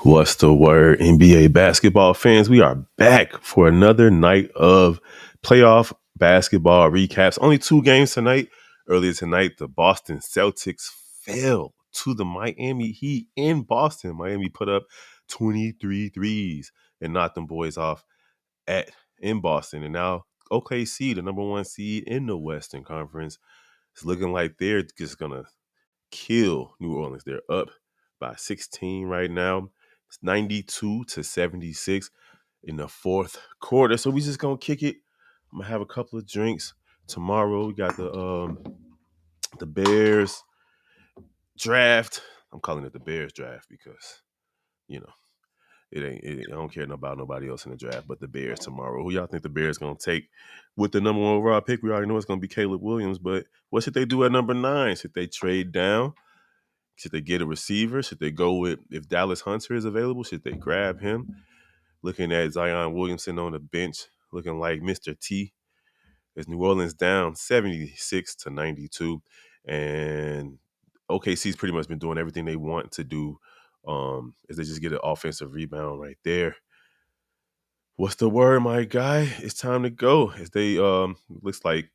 What's the word, NBA basketball fans? We are back for another night of playoff basketball recaps. Only two games tonight. Earlier tonight, the Boston Celtics fell to the Miami Heat in Boston. Miami put up 23 threes and knocked them boys off at in Boston. And now OKC, the number one seed in the Western Conference, is looking like they're just going to kill New Orleans. They're up by 16 right now. It's 92-76 in the fourth quarter. So we just gonna kick it. I'm gonna have a couple of drinks tomorrow. We got the Bears draft. I'm calling it the Bears draft because you know I don't care about nobody else in the draft, but the Bears tomorrow. Who y'all think the Bears gonna take with the number one overall pick? We already know it's gonna be Caleb Williams, but what should they do at number 9? Should they trade down? Should they get a receiver? Should they go with, if Dallas Hunter is available, should they grab him? Looking at Zion Williamson on the bench, looking like Mr. T. Is New Orleans down 76-92. And OKC's pretty much been doing everything they want to do. Is they just get an offensive rebound right there. What's the word, my guy? It's time to go. As they looks like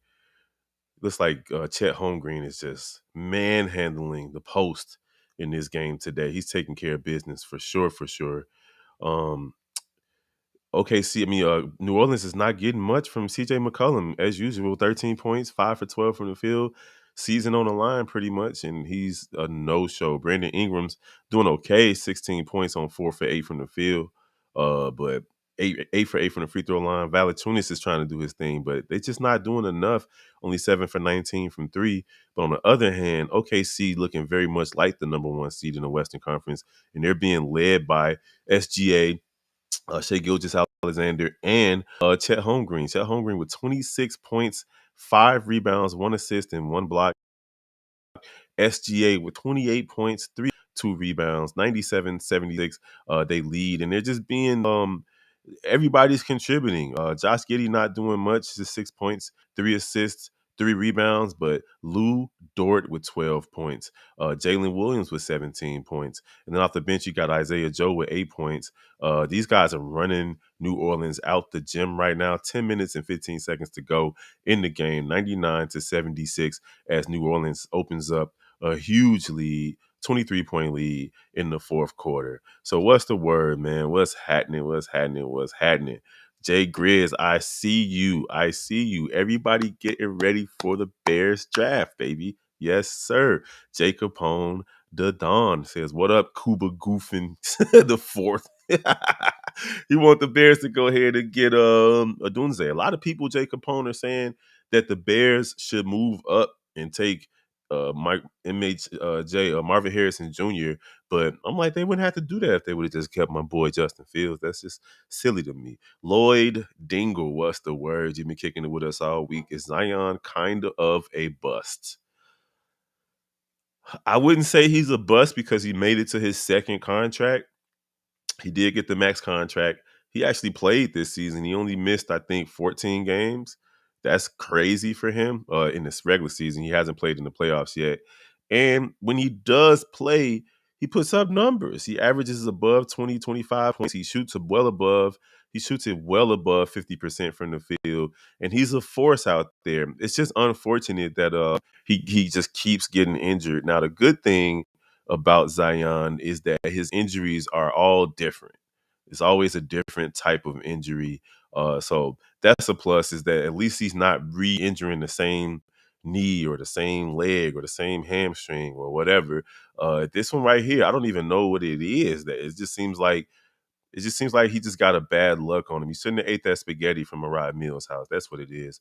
Chet Holmgren is just manhandling the post in this game today. He's taking care of business for sure, for sure. Um, New Orleans is not getting much from CJ McCollum as usual. 13 points, 5 for 12 from the field. Season on the line pretty much, and he's a no-show. Brandon Ingram's doing okay, 16 points on 4 for 8 from the field. But eight for 8 from the free throw line. Valanciunas is trying to do his thing, but they're just not doing enough. Only 7 for 19 from 3. But on the other hand, OKC looking very much like the number one seed in the Western Conference, and they're being led by SGA, Shea Gilgeous-Alexander, and Chet Holmgren. Chet Holmgren with 26 points, 5 rebounds, 1 assist, and 1 block. SGA with 28 points, 2 rebounds, 97-76. They lead, and they're just being everybody's contributing. Josh Giddey not doing much, just 6 points, 3 assists, 3 rebounds, but Lou Dort with 12 points. Jalen Williams with 17 points. And then off the bench, you got Isaiah Joe with 8 points. These guys are running New Orleans out the gym right now. 10 minutes and 15 seconds to go in the game, 99-76, as New Orleans opens up a huge lead, 23-point lead in the fourth quarter. So what's the word, man? What's happening? What's happening? What's happening? Jay Grizz, I see you. I see you. Everybody getting ready for the Bears draft, baby. Yes, sir. Jacob Capone, the Don says, what up, Cuba Goofin the fourth? He want the Bears to go ahead and get Odunze. A lot of people, Jacob Capone, are saying that the Bears should move up and take Marvin Harrison Jr., but I'm like, they wouldn't have to do that if they would have just kept my boy Justin Fields. That's just silly to me. Lloyd Dingle, what's the word? You've been kicking it with us all week. Is Zion kind of a bust? I wouldn't say he's a bust because he made it to his second contract. He did get the max contract. He actually played this season. He only missed, I think, 14 games. That's crazy for him in this regular season. He hasn't played in the playoffs yet. And when he does play, he puts up numbers. He averages above 20, 25 points. He shoots it well above 50% from the field. And he's a force out there. It's just unfortunate that he just keeps getting injured. Now, the good thing about Zion is that his injuries are all different. It's always a different type of injury. So that's a plus, is that at least he's not re-injuring the same knee or the same leg or the same hamstring or whatever. This one right here, I don't even know what it is. That it just seems like he just got a bad luck on him. He shouldn't have ate that spaghetti from Mariah Mills' house. That's what it is.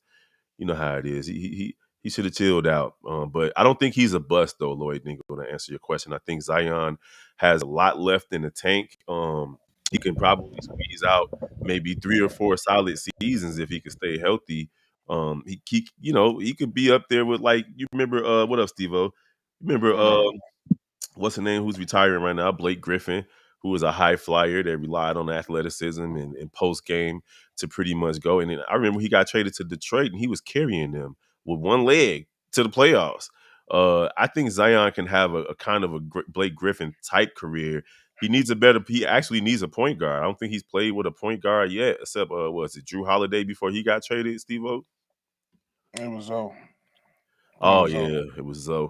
You know how it is. He should have chilled out. But I don't think he's a bust, though, Lloyd Dingle, to answer your question. I think Zion has a lot left in the tank. He can probably squeeze out maybe 3 or 4 solid seasons if he can stay healthy. He could be up there with, like, you remember what up, Steve-O? You remember what's the name who's retiring right now? Blake Griffin, who was a high flyer that relied on athleticism and post game to pretty much go. And then I remember he got traded to Detroit and he was carrying them with one leg to the playoffs. I think Zion can have a kind of a Blake Griffin type career He needs a better. He actually needs a point guard. I don't think he's played with a point guard yet, except was it Drew Holiday before he got traded? Steve-O? It was Zoe. It Oh was Zoe. yeah, it was Zoe.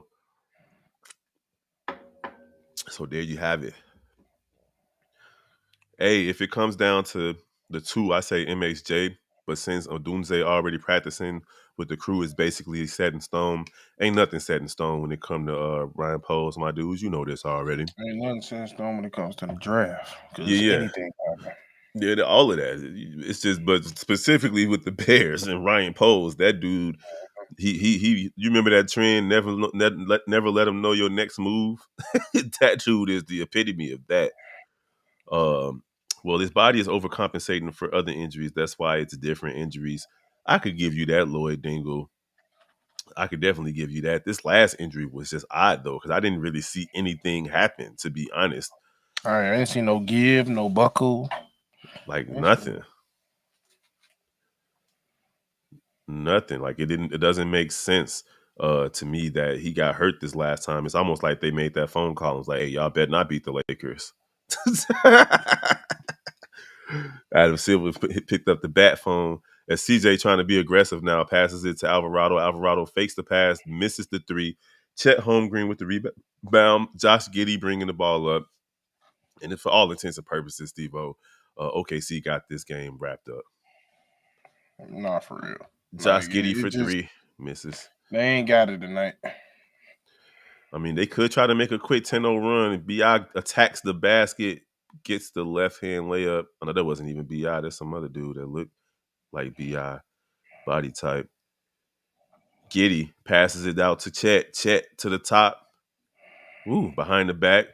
So there you have it. Hey, if it comes down to the two, I say MHJ. But since Odunze already practicing with the crew is basically set in stone, ain't nothing set in stone when it come to Ryan Poles, my dudes. You know this already. Ain't nothing says stone when it comes to the draft Yeah, because yeah. anything happen. Yeah, all of that. It's just, but specifically with the Bears and Ryan Poles, that dude, he. You remember that trend? Never let him know your next move. That dude is the epitome of that. Um, well, his body is overcompensating for other injuries. That's why it's different injuries. I could give you that, Lloyd Dingle. I could definitely give you that. This last injury was just odd though, because I didn't really see anything happen. To be honest, All right, I ain't seen no give, no buckle. like I ain't seen nothing. Nothing. Like it didn't. It doesn't make sense to me that he got hurt this last time. It's almost like they made that phone call and was like, "Hey, y'all better not beat the Lakers." Adam Silver picked up the bat phone as CJ trying to be aggressive now, passes it to Alvarado. Alvarado fakes the pass, misses the three. Chet Holmgren with the rebound. Josh Giddey bringing the ball up. And for all intents and purposes, Steve-O, OKC got this game wrapped up. Not for real. Like Josh Giddey it for just three, misses. they ain't got it tonight. I mean, they could try to make a quick 10-0 run. BI attacks the basket, gets the left-hand layup. Oh, no, that wasn't even BI. There's some other dude that looked like BI body type. Giddey passes it out to Chet. Chet to the top. Ooh, behind the back.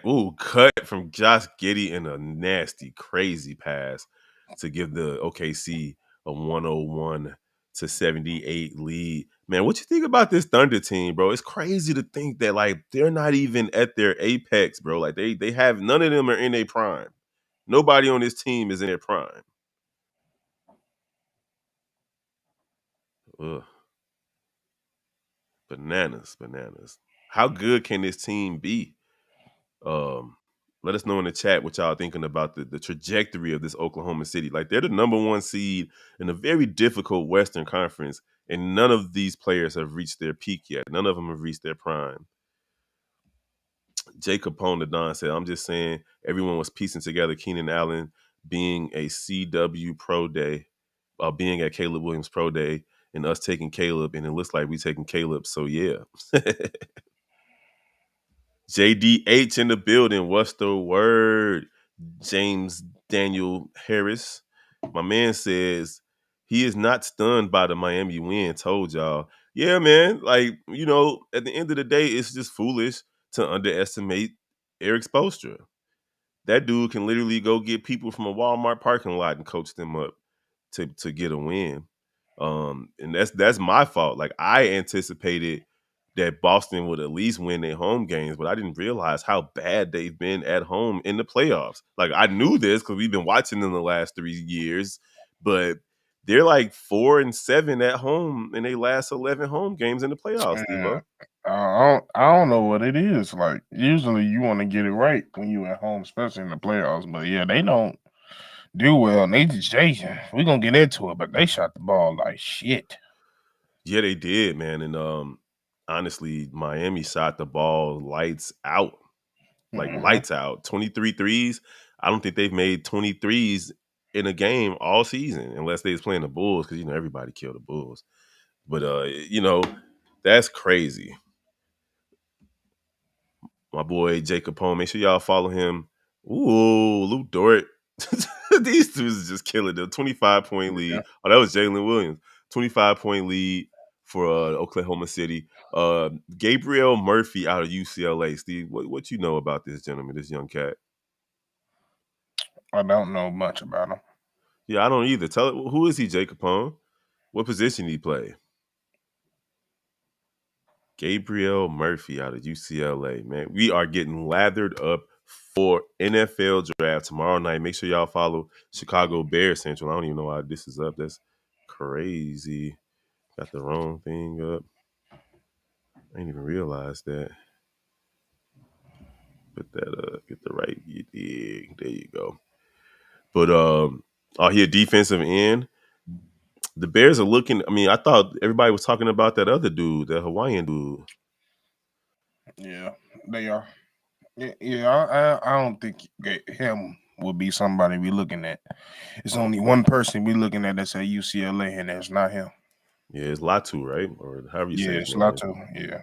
Ooh, cut from Josh Giddey in a nasty, crazy pass to give the OKC a 101-78 lead. Man, what you think about this Thunder team, bro? It's crazy to think that like they're not even at their apex, bro. Like they have none of them are in their prime. Nobody on this team is in their prime. Ugh, bananas. How good can this team be? Um, Let us know in the chat what y'all thinking about the trajectory of this Oklahoma City. Like they're the number one seed in a very difficult Western Conference, and none of these players have reached their peak yet. None of them have reached their prime. Jay Capone the Don said, "I'm just saying everyone was piecing together Keenan Allen being a CW Pro Day, being at Caleb Williams Pro Day, and us taking Caleb, and it looks like we taking Caleb. So yeah." JDH in the building. What's the word? James Daniel Harris. My man says he is not stunned by the Miami win. Told y'all. Yeah, man. Like, at the end of the day, it's just foolish to underestimate Eric Spoelstra. That dude can literally go get people from a Walmart parking lot and coach them up to get a win. And that's my fault. Like I anticipated that Boston would at least win their home games, but I didn't realize how bad they've been at home in the playoffs. Like I knew this because we've been watching them the last 3 years, but they're like 4-7 at home in their last 11 home games in the playoffs, Man, Steve-O. I don't know what it is. Like usually you want to get it right when you at home, especially in the playoffs. But yeah, they don't do well. They just Jason. We're gonna get into it, but they shot the ball like shit. Yeah, they did, man. And honestly, Miami shot the ball lights out. Like Hmm. lights out. 23 threes. I don't think they've made 23s in a game all season unless they was playing the Bulls because everybody killed the Bulls. But that's crazy. My boy Jacob Capone. Make sure y'all follow him. Ooh, Luke Dort. These dudes is just killing them. 25-point lead. Yeah, Oh, that was Jalen Williams. 25-point lead for Oklahoma City. Gabriel Murphy out of UCLA. Steve, what you know about this gentleman, this young cat? I don't know much about them. Yeah, I don't either. Who is he, Jacob Capone? What position he play? Gabriel Murphy out of UCLA, man. We are getting lathered up for NFL draft tomorrow night. Make sure y'all follow Chicago Bears Central. I don't even know why this is up. That's crazy. Got the wrong thing up. I didn't even realize that. Put that get the right. There you go. But here defensive end. The Bears are looking. I mean, I thought everybody was talking about that other dude, the Hawaiian dude. Yeah, they are. Yeah, I don't think him would be somebody we looking at. It's only one person we looking at that's at UCLA, and that's not him. Yeah, it's Latu, right? Or however you Yeah, say his it's name. Lato. Yeah.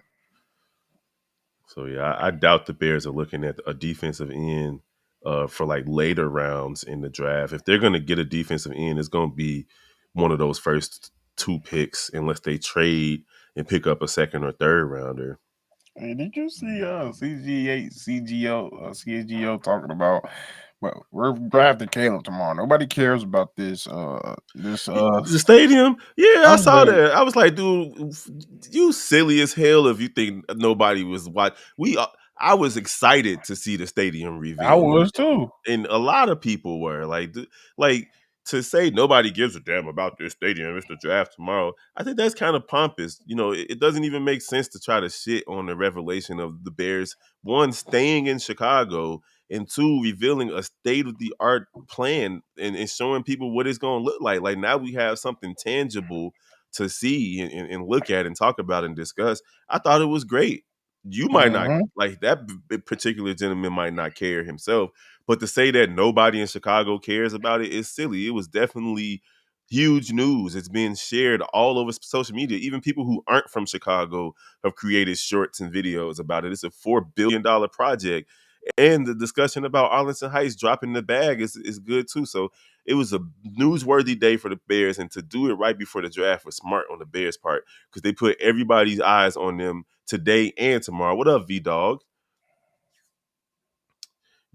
So yeah, I doubt the Bears are looking at a defensive end for like later rounds in the draft. If they're going to get a defensive end, it's going to be one of those first two picks, unless they trade and pick up a second or third rounder. Hey, did you see CGO talking about? Well, we're drafting Caleb tomorrow. Nobody cares about this The stadium, yeah, I I was saw like, that. I was like, dude, you silly as hell if you think nobody was watching. I was excited to see the stadium I reveal, was too. and a lot of people were like to say nobody gives a damn about this stadium. It's the draft tomorrow. I think that's kind of pompous. It doesn't even make sense to try to shit on the revelation of the Bears, one, staying in Chicago, and two, revealing a state of the art plan and showing people what it's going to look like. Like, now we have something tangible to see and look at and talk about and discuss. I thought it was great. You might not Mm-hmm. like that particular gentleman might not care himself, but to say that nobody in Chicago cares about it is silly. It was definitely huge news. It's being shared all over social media. Even people who aren't from Chicago have created shorts and videos about it. It's a $4 billion project. And the discussion about Arlington Heights dropping the bag is good too. So it was a newsworthy day for the Bears, and to do it right before the draft was smart on the Bears' part, because they put everybody's eyes on them today and tomorrow. What up, V Dog?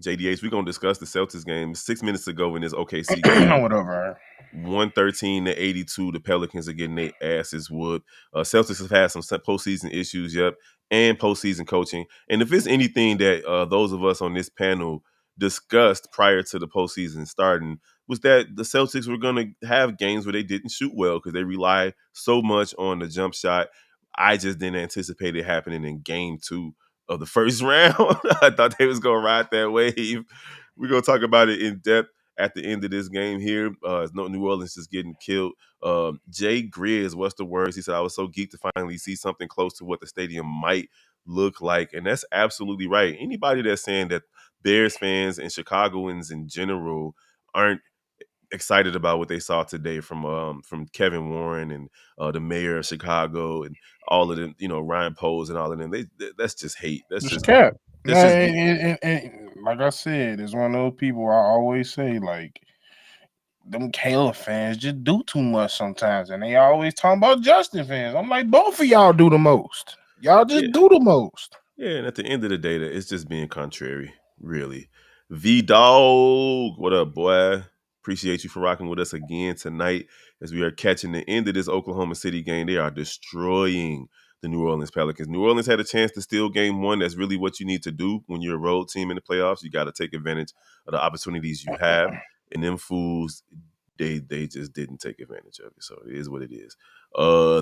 JDH, we're gonna discuss the Celtics game 6 minutes ago in this OKC game. Whatever. 113-82. The Pelicans are getting their asses whooped. Celtics have had some postseason issues, yep, and postseason coaching. And if it's anything that those of us on this panel discussed prior to the postseason starting, was that the Celtics were going to have games where they didn't shoot well because they rely so much on the jump shot. I just didn't anticipate it happening in game 2 of the first round. I thought they was going to ride that wave. We're going to talk about it in depth at the end of this game here. New Orleans is getting killed. Jay Grizz, what's the words? He said, I was so geeked to finally see something close to what the stadium might look like. And that's absolutely right. Anybody that's saying that Bears fans and Chicagoans in general aren't excited about what they saw today from Kevin Warren and the mayor of Chicago and all of them, Ryan Poles and all of them. That's just hate. Just a cat. That's just And like I said, it's one of those people I always say, like, them Caleb fans just do too much sometimes, and they always talking about Justin fans. I'm like, both of y'all do the most. Y'all yeah. just do the most. Yeah, and at the end of the day, it's just being contrary, really. V Dog, what up, boy? Appreciate you for rocking with us again tonight as we are catching the end of this Oklahoma City game. They are destroying the New Orleans Pelicans. New Orleans had a chance to steal game 1. That's really what you need to do when you're a road team in the playoffs. You got to take advantage of the opportunities you have. And them fools, they just didn't take advantage of it. So it is what it is.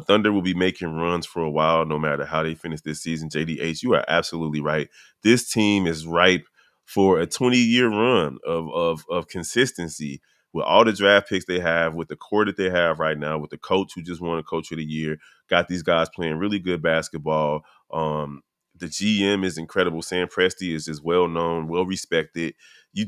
Thunder will be making runs for a while, no matter how they finish this season. JDH, you are absolutely right. This team is ripe for a 20-year run of consistency with all the draft picks they have, with the core that they have right now, with the coach who just won a Coach of the Year, got these guys playing really good basketball. The GM is incredible. Sam Presti is just well known, well respected. You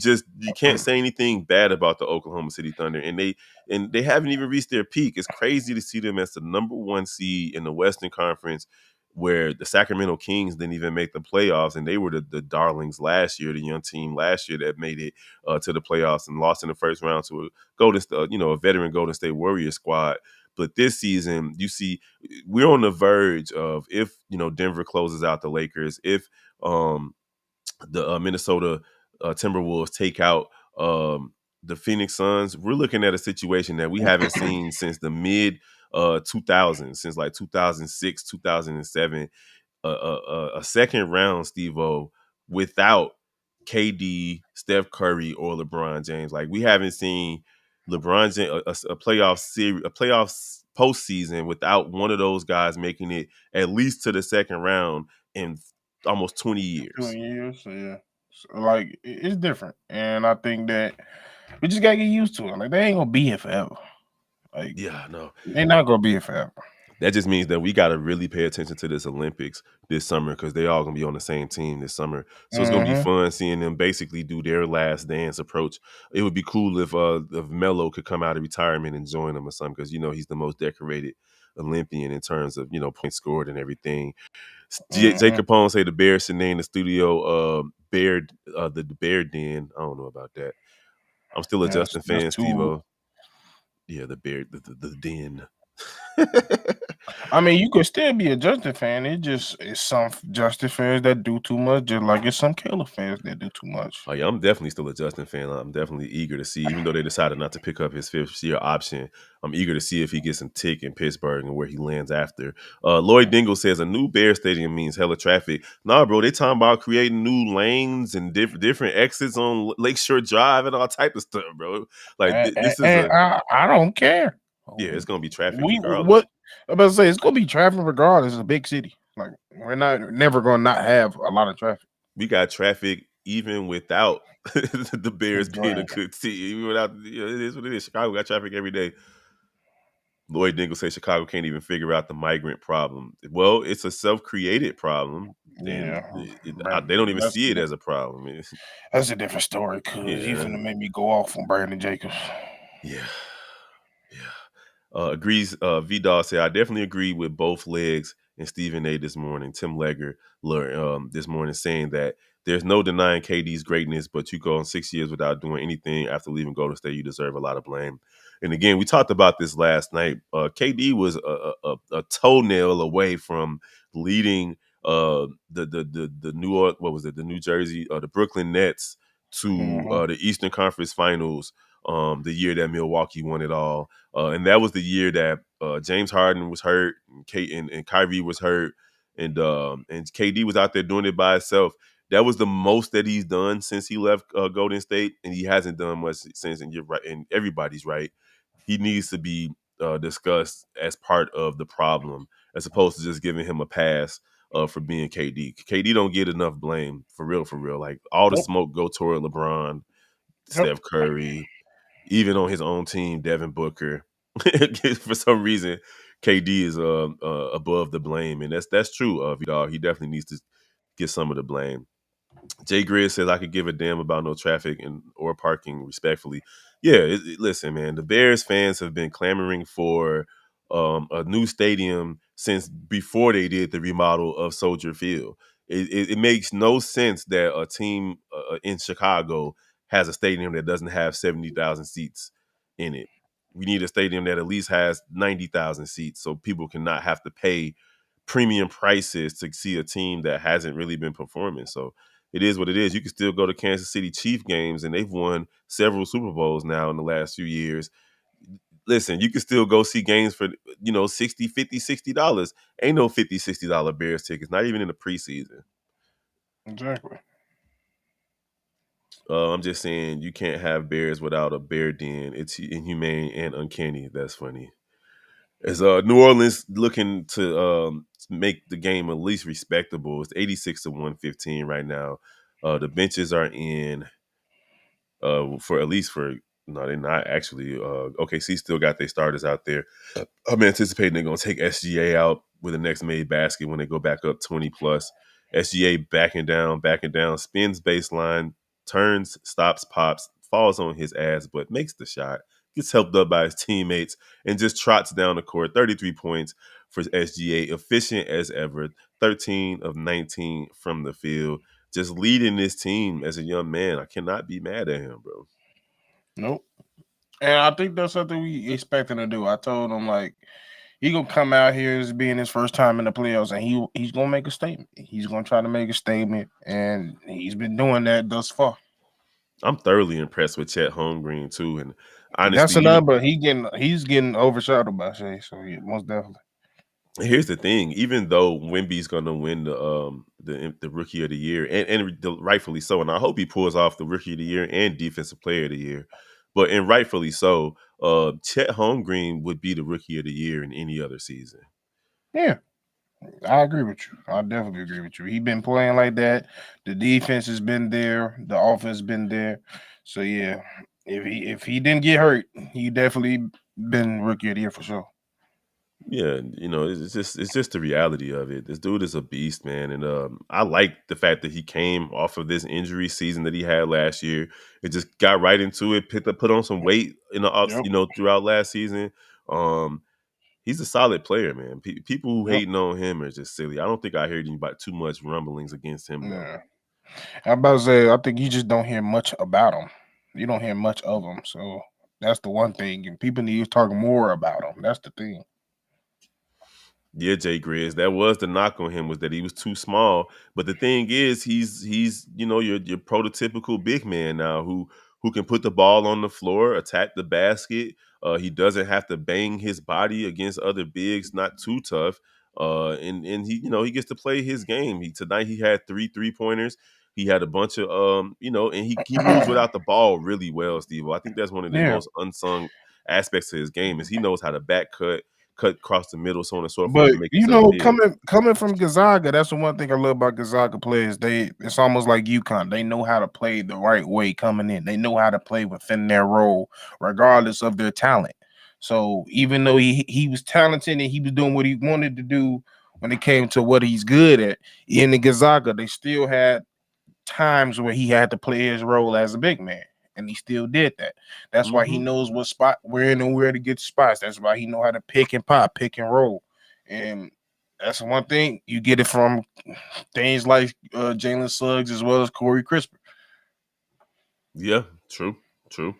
can't say anything bad about the Oklahoma City Thunder, and they haven't even reached their peak. It's crazy to see them as the number 1 seed in the Western Conference, where the Sacramento Kings didn't even make the playoffs, and they were the darlings last year, the young team last year that made it to the playoffs and lost in the first round to a veteran Golden State Warriors squad. But this season, you see, we're on the verge of, if Denver closes out the Lakers, if the Minnesota Timberwolves take out the Phoenix Suns, we're looking at a situation that we haven't seen since the mid 2000s, since like 2006, 2007. A second round, Steve-O, without KD, Steph Curry, or LeBron James. Like, we haven't seen LeBron James a playoff series, a playoff postseason without one of those guys making it at least to the second round in almost 20 years. 20 years, so yeah. So, like it's different, and I think that we just gotta get used to it. Like they ain't gonna be here forever. Like Yeah, no. they're not gonna be here forever. That just means that we got to really pay attention to this Olympics this summer because they all gonna be on the same team this summer. So it's gonna be Mm-hmm. fun seeing them basically do their last dance approach. It would be cool if Melo could come out of retirement and join them or something because he's the most decorated Olympian in terms of points scored and everything. Jay Mm-hmm. Capone say the Bears should name the studio the Bear Den. I don't know about that. I'm still a Justin That's fan, too. Steve-O. Yeah, the Bear the Den. I mean, you could still be a Justin fan. It's some Justin fans that do too much, just like it's some Killer fans that do too much. Oh yeah, I'm definitely still a Justin fan. I'm definitely eager to see, even though they decided not to pick up his fifth-year option. I'm eager to see if he gets some tick in Pittsburgh and where he lands after. Lloyd Dingle says a new Bear stadium means hella traffic. Nah, bro, they talking about creating new lanes and different exits on Lakeshore Drive and all type of stuff, bro. Like this is And a I don't care. yeah, it's gonna be traffic We regardless. what I'm about to say, it's gonna be traffic regardless. It's a big city. Like we're not never gonna not have a lot of traffic. We got traffic even without the Bears being a Right. good team. Even without it is what it is. Chicago got traffic every day. Lloyd Dingle says Chicago can't even figure out the migrant problem. Well, it's a self-created problem, and Yeah, but they don't even that's see it as a problem. that's a different story. Cause you Yeah, finna make me go off on Brandon Jacobs. yeah, yeah. Agrees. Vidal said, I definitely agree with both legs and Stephen A. this morning. Tim Legger this morning saying that there's no denying KD's greatness, but you go on 6 years without doing anything after leaving Golden State, you deserve a lot of blame. And again, we talked about this last night. KD was a toenail away from leading the New York, what was it, the New Jersey, the Brooklyn Nets to Mm-hmm. the Eastern Conference Finals. The year that Milwaukee won it all. And that was the year that James Harden was hurt, and Kyrie was hurt, and KD was out there doing it by himself. That was the most that he's done since he left Golden State, and he hasn't done much since. And you're right, and everybody's right. He needs to be discussed as part of the problem, as opposed to just giving him a pass for being KD. KD don't get enough blame for real, for real. Like all the Nope. smoke go toward LeBron, Yep. Steph Curry, even on his own team, Devin Booker. For some reason, KD is above the blame, and that's true of Vidal. He definitely needs to get some of the blame. Jay Grizz says I could give a damn about no traffic and or parking respectfully. Yeah, listen, man, the Bears fans have been clamoring for a new stadium since before they did the remodel of Soldier Field. It makes no sense that a team in Chicago has a stadium that doesn't have 70,000 seats in it. We need a stadium that at least has 90,000 seats so people cannot have to pay premium prices to see a team that hasn't really been performing. So it is what it is. You can still go to Kansas City Chief games, and they've won several Super Bowls now in the last few years. Listen, you can still go see games for 60, 50, $60. Ain't no $50, $60 Bears tickets, not even in the preseason. Exactly. I'm just saying you can't have Bears without a Bear Den. It's inhumane and uncanny. That's funny. As New Orleans looking to make the game at least respectable. It's 86 to 115 right now. The benches are in for at least for no, they're not actually. OKC still got their starters out there. I'm anticipating they're gonna take SGA out with the next made basket when they go back up 20 plus. SGA backing down, spins baseline, turns, stops, pops, falls on his ass, but makes the shot. Gets helped up by his teammates and just trots down the court. 33 points for SGA, efficient as ever. 13 of 19 from the field, just leading this team as a young man. I cannot be mad at him, bro. Nope. And I think that's something we expect him to do. I told him like he gonna come out here as being his first time in the playoffs, and he's gonna make a statement. He's gonna try to make a statement, and he's been doing that thus far. I'm thoroughly impressed with Chet Holmgren too, and That's honestly, another, even but he's getting overshadowed by Shea. So yeah, most definitely. here's the thing: even though Wemby's going to win the Rookie of the Year, and rightfully so, and I hope he pulls off the Rookie of the Year and Defensive Player of the Year, but and rightfully so, Chet Holmgren would be the Rookie of the Year in any other season. Yeah, I agree with you. I definitely agree with you. He been playing like that. The defense has been there. The offense been there. So yeah, if he didn't get hurt, he definitely been rookie of the year for sure. Yeah, it's just the reality of it. This dude is a beast, man, and I like the fact that he came off of this injury season that he had last year. It just got right into it, put on some weight in the ups, Yep. throughout last season. Um, he's a solid player, man. People who Yep. hating on him are just silly. I don't think I heard anybody too much rumblings against him though. Yeah. I'm about to say, I think you just don't hear much about him. You don't hear much of him. So that's the one thing. And people need to talk more about him. That's the thing. Yeah, Jay Grizz. That was the knock on him, was that he was too small. But the thing is, he's your prototypical big man now who can put the ball on the floor, attack the basket. He doesn't have to bang his body against other bigs, not too tough. And he gets to play his game. Tonight he had 3 3-pointers. He had a bunch of and he moves without the ball really well, Steve. I think that's one of the Yeah. most unsung aspects of his game is he knows how to back cut across the middle, so on and so forth, But to make himself big. coming from Gonzaga, that's the one thing I love about Gonzaga players. It's almost like UConn. They know how to play the right way coming in. They know how to play within their role, regardless of their talent. So even though he was talented and he was doing what he wanted to do when it came to what he's good at, in the Gonzaga, they still had times where he had to play his role as a big man, and he still did that. That's why he Hmm. knows what spot where and where to get spots. That's why he know how to pick and pop, pick and roll, and that's one thing you get it from things like Jalen Suggs as well as Corey Crisper. Yeah, true, true.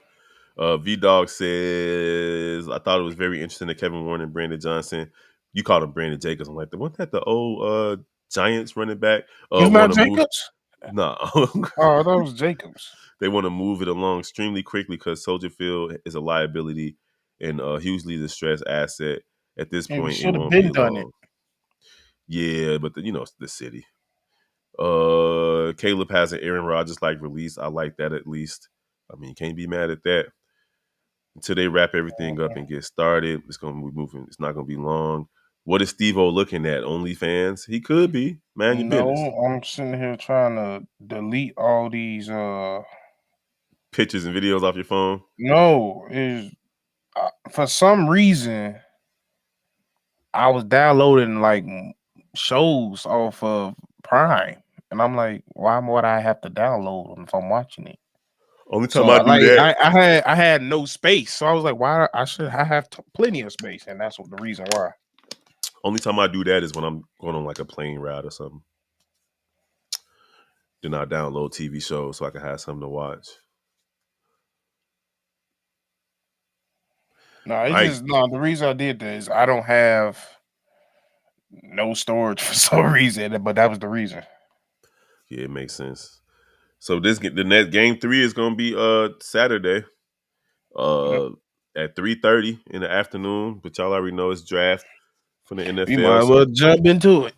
V Dog says, I thought it was very interesting that Kevin Warren and Brandon Johnson, you called him Brandon Jacobs. I'm like, wasn't that the old Giants running back? It's not Want to move? Jacobs. No, Oh, that was Jacobs. they want to move it along extremely quickly because Soldier Field is a liability and hugely distressed asset. At this Yeah, we point, it should have won't be been done it. long. Yeah, but it's the city. Caleb has an Aaron Rodgers like release. I like that at least. I mean, can't be mad at that. Until they wrap everything up and get started, it's gonna be moving. It's not gonna be long. What is Steve-O looking at? OnlyFans? He could be. Man, your No, business. I'm sitting here trying to delete all these. Pictures and videos off your phone. No, is for some reason I was downloading like shows off of Prime, and I'm like, why would I have to download them if I'm watching it? Only time So I I do like that. I had no space, so I was like, why I have plenty of space, and that's what the reason why. Only time I do that is when I'm going on like a plane ride or something. Then I download TV shows so I can have something to watch. No, All it's right. just no. The reason I did that is I don't have no storage for some reason, but that was the reason. Yeah, it makes sense. So the next game 3 is gonna be Saturday. Yep. Uh at 3:30 in the afternoon. But y'all already know it's draft for the We NFL. might as well So jump into it.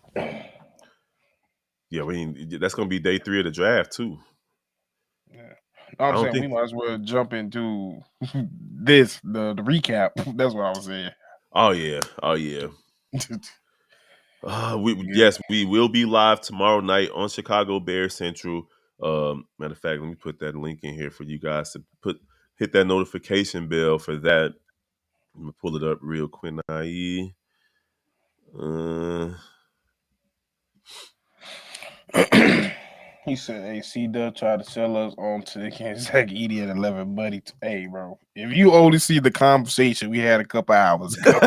yeah, that's gonna be day 3 of the draft too. Yeah. No, I I'm don't saying we think. might as well jump into the recap. That's what I was saying. Oh yeah, oh yeah. Yeah. Yes, we will be live tomorrow night on Chicago Bear Central. Matter of fact, let me put that link in here for you guys to hit that notification bell for that. Let me pull it up real quick. IE. Uh, He said, "Hey, C Dub tried to sell us on to Zach Edey at 11, buddy. Hey, bro, if you only see the conversation we had a couple hours ago,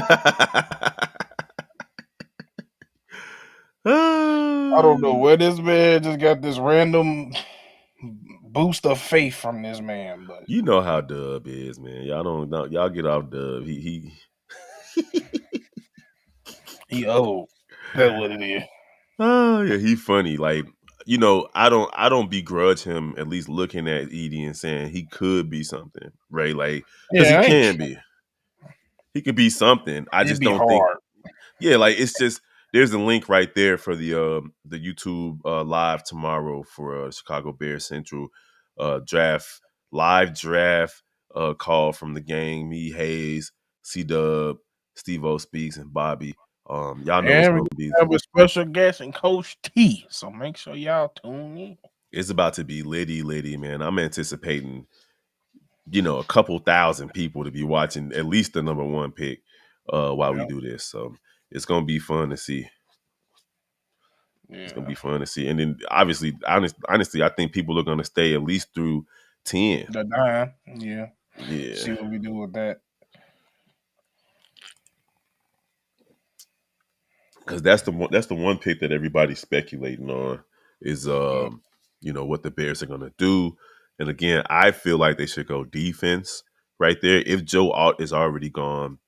I don't know where this man just got this random boost of faith from this man, but you know how Dub is, man. Y'all don't know. Y'all get off Dub. he old. That's what it is. Oh yeah, he funny. Like I don't begrudge him at least looking at Edie and saying he could be something, right? Like because he Yeah, can be. He could be something. I it'd just be don't think. hard. Yeah, like it's just there's a link right there for the YouTube live tomorrow for Chicago Bears Central draft live draft call from the gang. Me, Hayes, C Dub, Steve O Speaks, and Bobby Y'all know it's And we gonna be have a special guest and Coach T. So make sure y'all tune in. it's about to be litty, man. I'm anticipating, a couple thousand people to be watching at least the number one pick while we Yeah. do this. So it's gonna be fun to see. It's gonna Yeah. be fun to see. And then obviously, honestly, I think people are gonna stay at least through 10. The dime. Yeah. Yeah. See what we do with that. Because that's the one pick that everybody's speculating on is Yeah. what the Bears are gonna do. And again, I feel like they should go defense right there. If Joe Alt is already gone,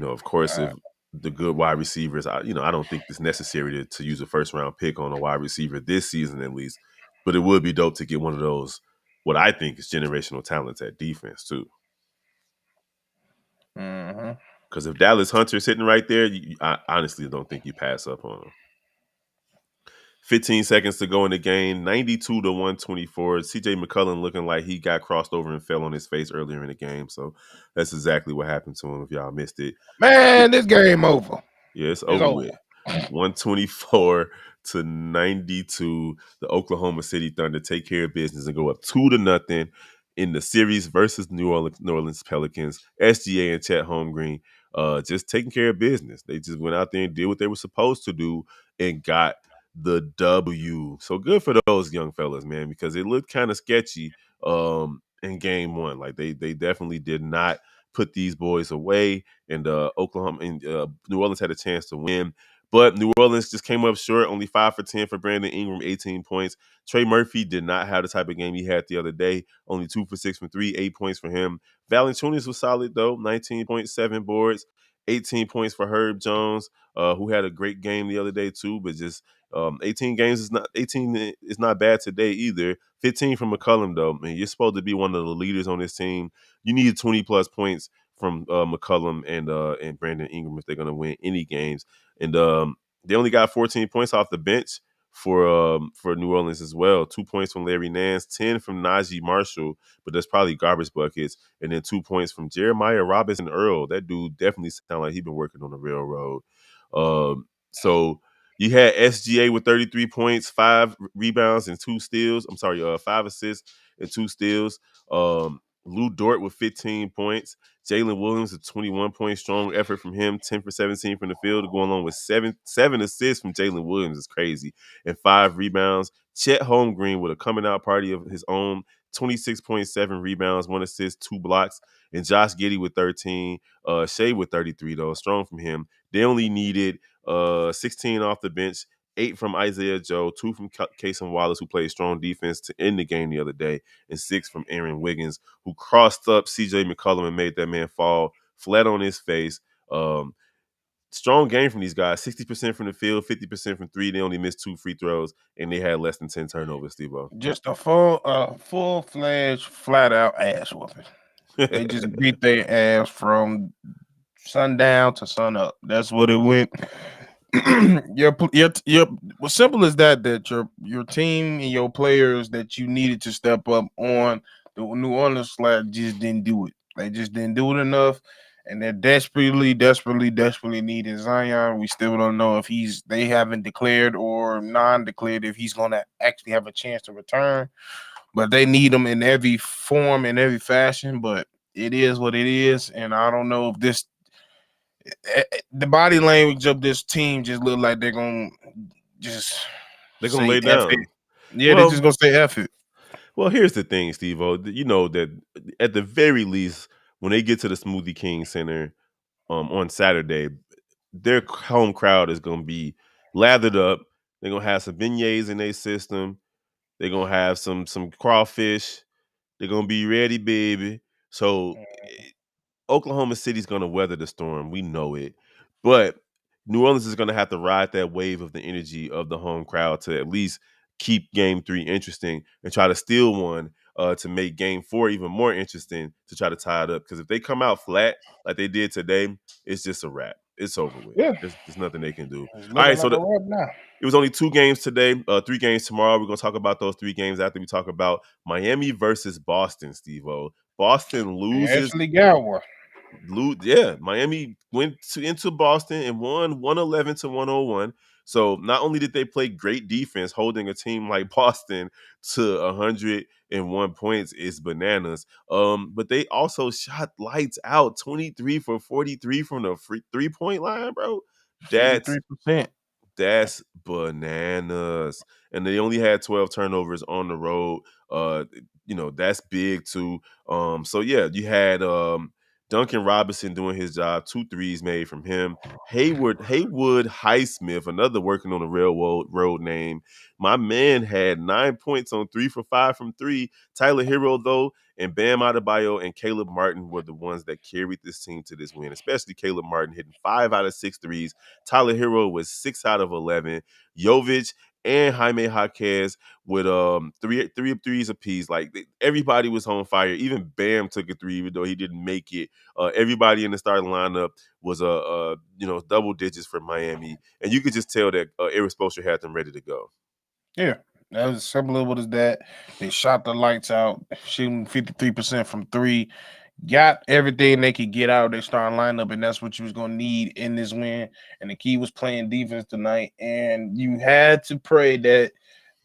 of course, if the good wide receivers, I don't think it's necessary to use a first round pick on a wide receiver this season at least. But it would be dope to get one of those what I think is generational talents at defense too. Mm-hmm. Because if Dallas Hunter's sitting right there, I honestly don't think you pass up on him. 15 seconds to go in the game, 92 to 124. CJ McCollum looking like he got crossed over and fell on his face earlier in the game. So that's exactly what happened to him if y'all missed it. Man, this game over. Yeah, it's It's over over. with. 124 to 92. The Oklahoma City Thunder take care of business and go up 2-0 in the series versus New Orleans Pelicans. SGA and Chet Holmgren just taking care of business. They just went out there and did what they were supposed to do and got the W. So good for those young fellas, man, because it looked kind of sketchy in game one. Like they definitely did not put these boys away, and Oklahoma and New Orleans had a chance to win. But New Orleans just came up short, only 5 for 10 for Brandon Ingram, 18 points. Trey Murphy did not have the type of game he had the other day, only 2 for 6 from 3, 8 points for him. Valanciunas was solid, though, 19.7 boards, 18 points for Herb Jones, who had a great game the other day, too, but just 18 is not bad today either. 15 from McCollum, though. Man, you're supposed to be one of the leaders on this team. You need 20-plus points from McCollum and Brandon Ingram if they're going to win any games. And they only got 14 points off the bench for New Orleans as well. 2 points from Larry Nance, 10 from Najee Marshall, but that's probably garbage buckets. And then 2 points from Jeremiah Robinson Earl. That dude definitely sounds like he's been working on the railroad. So you had SGA with 33 points, 5 rebounds, and 2 steals. I'm sorry, 5 assists and 2 steals. Lou Dort with 15 points. Jalen Williams, a 21-point strong effort from him, 10 for 17 from the field, going along with seven assists from Jalen Williams is crazy, and 5 rebounds. Chet Holmgren with a coming out party of his own, 26.7 rebounds, 1 assist, 2 blocks, and Josh Giddey with 13. Shea with 33, though, strong from him. They only needed 16 off the bench, 8 from Isaiah Joe, 2 from Cason Wallace, who played strong defense to end the game the other day, and 6 from Aaron Wiggins, who crossed up CJ McCollum and made that man fall flat on his face. Strong game from these guys, 60% from the field, 50% from 3. They only missed 2 free throws, and they had less than 10 turnovers, Steve-O. Just a full-fledged, flat-out ass whooping. They just beat their ass from sundown to sun up. That's what it went. your what's simple as that your team and your players that you needed to step up on the New Orleans slide just didn't do it. They just didn't do it enough, and they're desperately needing Zion. We still don't know if they haven't declared or non-declared if he's going to actually have a chance to return, but they need him in every form, in every fashion. But it is what it is, and I don't know if the body language of this team just look like they're gonna just They're going to say lay F it. down. Yeah, they're just Well, gonna say F it. well, here's the thing, Steve-O. You know that at the very least, when they get to the Smoothie King Center on Saturday, their home crowd is going to be lathered up. They're going to have some beignets in their system. They're going to have some crawfish. They're going to be ready, baby. So Oklahoma City's going to weather the storm. We know it. But New Orleans is going to have to ride that wave of the energy of the home crowd to at least keep game 3 interesting and try to steal one to make game 4 even more interesting to try to tie it up. Because if they come out flat like they did today, it's just a wrap. It's over with. Yeah, There's nothing they can do. it's All looking right, so like a wrap now. it was only 2 games today, 3 games tomorrow. We're going to talk about those 3 games after we talk about Miami versus Boston, Steve-O. Boston They loses. actually got one. Yeah, Miami into Boston and won 111 to 101. So not only did they play great defense, holding a team like Boston to 101 points is bananas. But they also shot lights out, 23 for 43 from the free 3-point line, bro. That's 53%. that's bananas. And they only had 12 turnovers on the road. That's big too. So yeah, you had Duncan Robinson doing his job, 2 threes made from him. Haywood Highsmith, another working on the railroad road name. My man had 9 points on 3 for 5 from three. Tyler Hero, though, and Bam Adebayo and Caleb Martin were the ones that carried this team to this win, especially Caleb Martin hitting 5 out of 6 threes. Tyler Hero was 6 out of 11. Jovic and Jaime Jaquez with three threes apiece. Like everybody was on fire. Even Bam took a three, even though he didn't make it. Everybody in the starting lineup was double digits for Miami, and you could just tell that Eric Spoelstra had them ready to go. Yeah, that was as simple as that. They shot the lights out, shooting 53% from three. Got everything they could get out of their starting lineup, and that's what you was gonna need in this win. And the key was playing defense tonight. And you had to pray that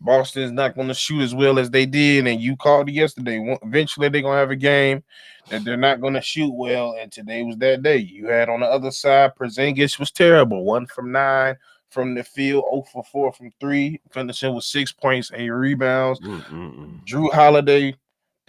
Boston's not going to shoot as well as they did. And you called it yesterday. Eventually, they're gonna have a game that they're not going to shoot well. And today was that day. You had on the other side, Porzingis was terrible. 1 from 9 from the field, 0 for 4 from three, finishing with 6 points, 8 rebounds. Mm-mm-mm. Drew Holiday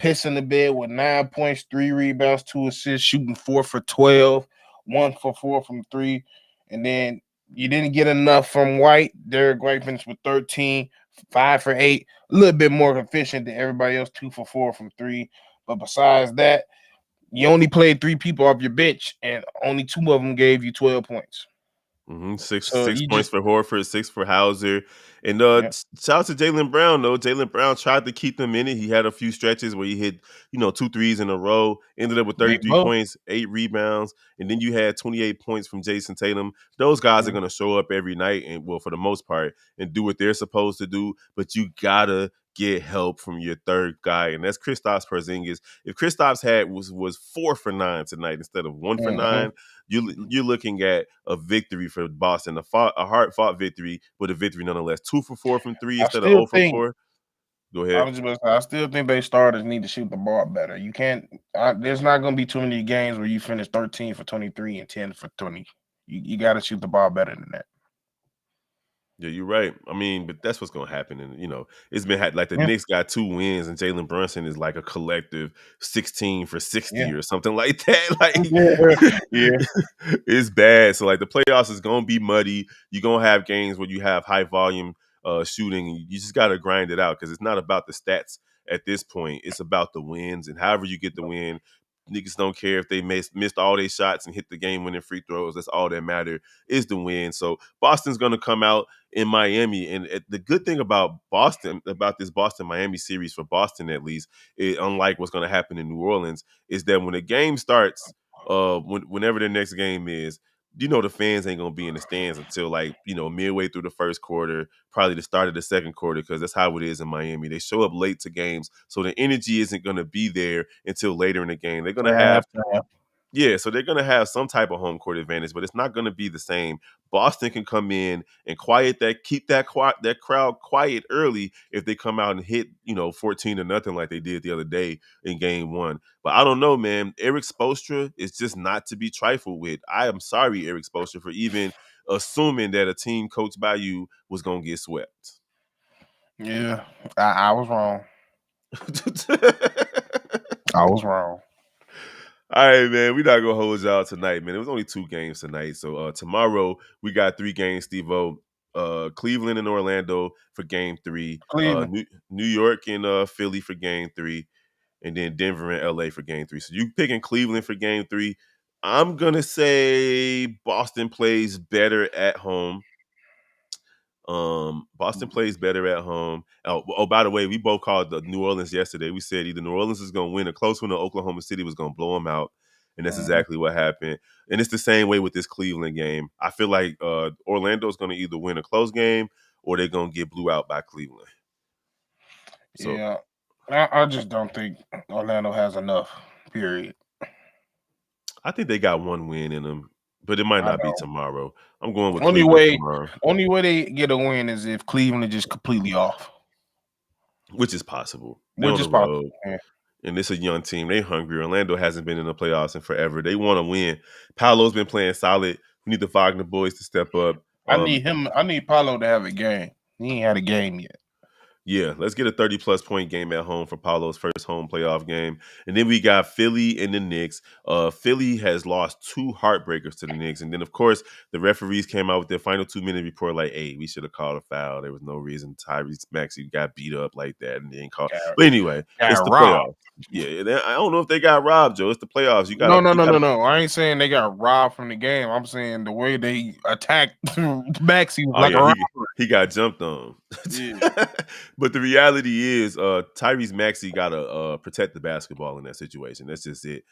pissing the bed with 9 points, 3 rebounds, 2 assists, shooting 4 for 12, 1 for 4 from three. And then you didn't get enough from White. Derek White finished with 13, 5 for 8, a little bit more efficient than everybody else, 2 for 4 from three. But besides that, you only played 3 people off your bench, and only 2 of them gave you 12 points. Mm-hmm. Six So six you points just, for Horford, 6 for Hauser, and yeah, shout out to Jaylen Brown though. Jaylen Brown tried to keep them in it. He had a few stretches where he hit 2 threes in a row. Ended up with Big 33 Bo. points, 8 rebounds, and then you had 28 points from Jason Tatum. Those guys are Mhm. gonna show up every night and well for the most part and do what they're supposed to do. But you gotta get help from your third guy, and that's Kristaps Porzingis. If Kristaps was 4 for 9 tonight instead of 1 for 9, you're looking at a victory for Boston, a hard fought victory, but a victory nonetheless. 2 for 4 from three I instead of still 0 for think 4. Go I ahead. was just about to say, I still think they starters need to shoot the ball better. You can't. There's not going to be too many games where you finish 13 for 23 and 10 for 20. You got to shoot the ball better than that. Yeah, you're right. I mean, but that's what's gonna happen, and it's been like the Yeah, Knicks got 2 wins, and Jalen Brunson is like a collective 16 for 60 yeah, or something like that. Like yeah, it's bad. So like the playoffs is gonna be muddy. You're gonna have games where you have high volume shooting, and you just gotta grind it out because it's not about the stats at this point. It's about the wins, and however you get the win. Niggas don't care if they missed all their shots and hit the game winning free throws. That's all that matter is the win. So Boston's gonna come out in Miami. And the good thing about Boston, about this Boston Miami series for Boston at least, unlike what's going to happen in New Orleans, is that when the game starts, whenever the next game is, the fans ain't gonna be in the stands until like midway through the first quarter, probably the start of the second quarter, because that's how it is in Miami. They show up late to games, so the energy isn't gonna be there until later in the game. They're gonna have halftime. yeah, so they're gonna have some type of home court advantage, but it's not gonna be the same. Boston can come in and keep that crowd quiet early if they come out and hit 14-0 like they did the other day in Game 1. But I don't know, man. Eric Spoelstra is just not to be trifled with. I am sorry, Eric Spoelstra, for even assuming that a team coached by you was gonna get swept. Yeah, I was wrong. I was wrong. All right, man. We're not gonna hold y'all tonight, man. It was only 2 games tonight. So tomorrow we got 3 games, Steve-O. Cleveland and Orlando for game 3. Cleveland. New York and Philly for game 3, and then Denver and LA for game 3. So you picking Cleveland for game 3. I'm gonna say Boston plays better at home. Boston plays better at home. By the way, we both called the New Orleans yesterday. We said either New Orleans is going to win a close one or Oklahoma City was going to blow them out, and that's exactly what happened. And it's the same way with this Cleveland game. I feel like Orlando's going to either win a close game or they're going to get blew out by Cleveland. So Yeah, I just don't think Orlando has enough. Period. I think they got one win in them, but it might I not be know. tomorrow. I'm going with Only Cleveland way, tomorrow, only way they get a win is if Cleveland is just completely off, which is possible. They're which on is the possible. road, Yeah. and it's a young team. They hungry. Orlando hasn't been in the playoffs in forever. They want to win. Paolo's been playing solid. We need the Wagner boys to step up. I need him. I need Paulo to have a game. He ain't had a game yet. Yeah, let's get a 30-plus point game at home for Paulo's first home playoff game. And then we got Philly and the Knicks. Philly has lost two heartbreakers to the Knicks. And then, of course, the referees came out with their final 2-minute report like, hey, we should have called a foul. There was no reason Tyrese Maxey got beat up like that and didn't call. Got, But anyway, it's got the robbed. playoffs. Yeah, I don't know if they got robbed, Joe. It's the playoffs. No, no, no, no, no. I ain't saying they got robbed from the game. I'm saying the way they attacked Maxie was Oh like a yeah, robbery. he got jumped on. Yeah. But the reality is, Tyrese Maxey got to protect the basketball in that situation. That's just it.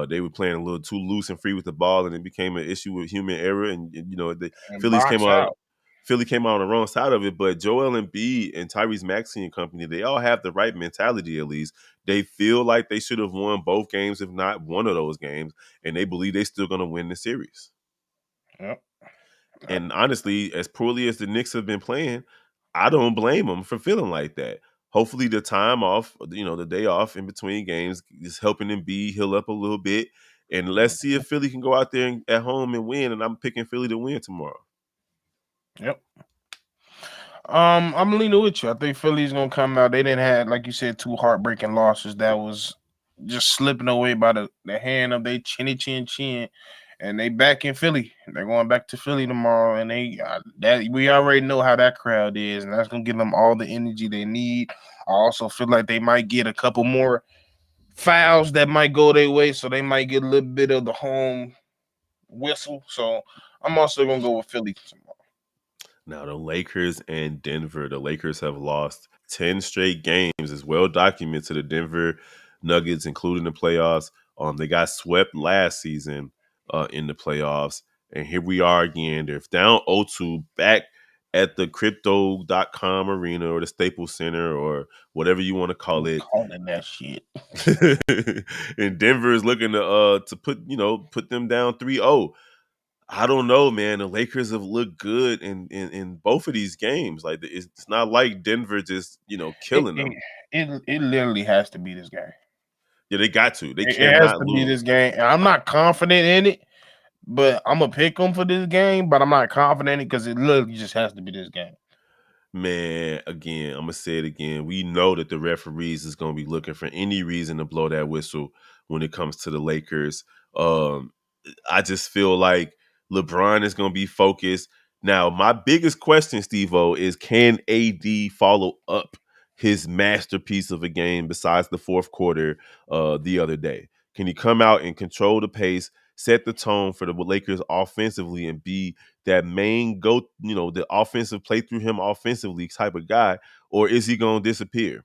They were playing a little too loose and free with the ball, and it became an issue with human error. And you know, the And Phillies came box out. out. Philly came out on the wrong side of it, but Joel Embiid and Tyrese Maxey and company, they all have the right mentality at least. They feel like they should have won both games, if not one of those games, and they believe they're still going to win the series. Yep. And honestly, as poorly as the Knicks have been playing, I don't blame them for feeling like that. Hopefully, the time off, the day off in between games is helping Embiid heal up a little bit. And let's see if Philly can go out there at home and win. And I'm picking Philly to win tomorrow. Yep. I'm leaning with you. I think Philly's gonna come out. They didn't have, like you said, two heartbreaking losses that was just slipping away by the hand of their chinny chin chin. And they back in Philly. They're going back to Philly tomorrow, and they that we already know how that crowd is, and that's gonna give them all the energy they need. I also feel like they might get a couple more fouls that might go their way, so they might get a little bit of the home whistle. So I'm also gonna go with Philly tomorrow. Now, the Lakers and Denver. The Lakers have lost 10 straight games. It's well documented to the Denver Nuggets, including the playoffs. They got swept last season in the playoffs. And here we are again. They're down 0-2 back at the crypto.com arena or the Staples Center or whatever you want to call it. Calling that shit. And Denver is looking to put them down 3-0. I don't know, man. The Lakers have looked good in both of these games. Like it's not like Denver just It, killing it them. it literally has to be this game. Yeah, they got to. They It has cannot to be lose. this game. And I'm not confident in it, but I'm gonna pick them for this game. But I'm not confident in it because it literally just has to be this game. Man, again, I'm gonna say it again. We know that the referees is gonna be looking for any reason to blow that whistle when it comes to the Lakers. Um, I just feel like LeBron is going to be focused. Now, my biggest question, Steve-O, is can AD follow up his masterpiece of a game besides the fourth quarter the other day? Can he come out and control the pace, set the tone for the Lakers offensively, and be that main the offensive play through him offensively type of guy, or is he going to disappear?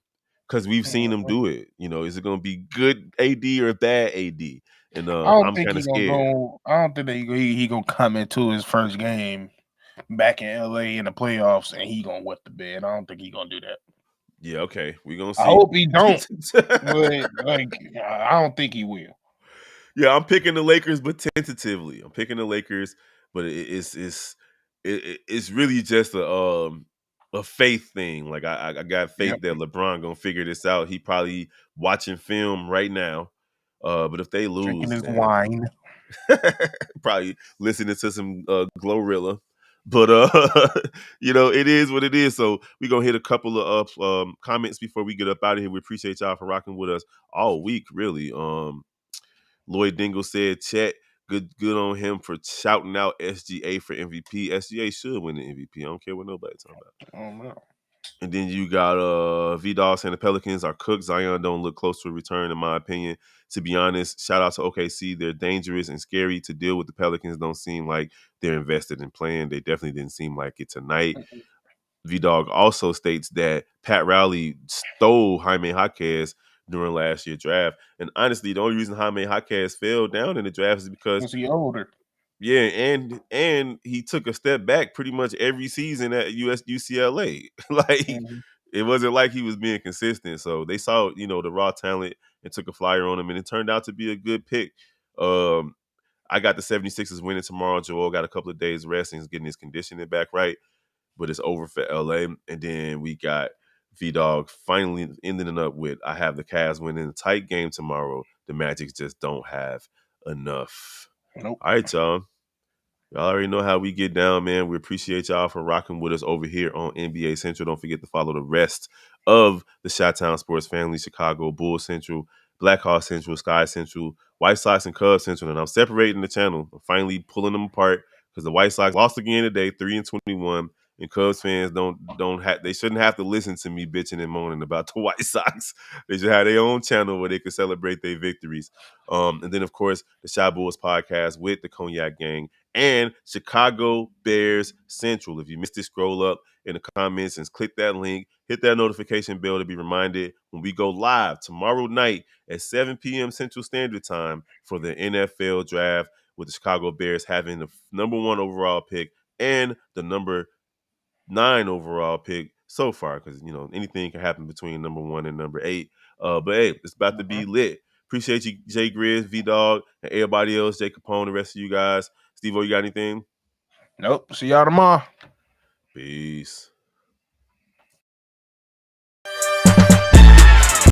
Because we've seen him do it. Is it going to be good AD or bad AD? And I don't I'm think kind he of gonna scared. go. I don't think that he gonna come into his first game back in LA in the playoffs and he gonna wet the bed. I don't think he gonna do that. Yeah, okay. We're gonna I see. hope he don't, but like I don't think he will. Yeah, I'm picking the Lakers, but tentatively. I'm picking the Lakers, but it's really just a faith thing. Like I got Yep. faith that LeBron gonna figure this out. He probably watching film right now. But if they Drinking lose, his man, wine. probably listening to some Glorilla. But it is what it is. So we're gonna hit a couple of comments before we get up out of here. We appreciate y'all for rocking with us all week, really. Lloyd Dingle said, Chet, good on him for shouting out SGA for MVP. SGA should win the MVP. I don't care what nobody talking about. Oh no. And then you got V-Dog saying the Pelicans are cooked. Zion don't look close to a return, in my opinion. To be honest, shout out to OKC. They're dangerous and scary to deal with. The Pelicans don't seem like they're invested in playing. They definitely didn't seem like it tonight. V-Dog also states that Pat Riley stole Jaime Jaquez during last year's draft. And honestly, the only reason Jaime Jaquez fell down in the draft is because Was he older? yeah, and he took a step back pretty much every season at UCLA. Like Mhm. it wasn't like he was being consistent. So they saw, the raw talent and took a flyer on him, and it turned out to be a good pick. I got the 76ers winning tomorrow. Joel got a couple of days rest and he's getting his conditioning back right. But it's over for LA. And then we got V-Dog finally ending it up with, I have the Cavs winning a tight game tomorrow. The Magic just don't have enough. Nope. All right, y'all. Y'all already know how we get down, man. We appreciate y'all for rocking with us over here on NBA Central. Don't forget to follow the rest of the Chi-Town Sports family: Chicago Bulls Central, Blackhawks Central, Sky Central, White Sox and Cubs Central. And I'm separating the channel. I'm finally pulling them apart because the White Sox lost again today, 3-21. And Cubs fans they shouldn't have to listen to me bitching and moaning about the White Sox. They should have their own channel where they can celebrate their victories. And then of course the Shy Bulls podcast with the Cognac Gang and Chicago Bears Central. If you missed it, scroll up in the comments and click that link. Hit that notification bell to be reminded when we go live tomorrow night at 7 p.m. Central Standard Time for the NFL Draft, with the Chicago Bears having the number 1 overall pick and the number 9 overall pick so far, because anything can happen between number 1 and number 8. But hey, it's about to be lit. Appreciate you, Jay Grizz, V-Dog, and everybody else, Jay Capone, the rest of you guys. Steve-O, you got anything? Nope. See y'all tomorrow. Peace.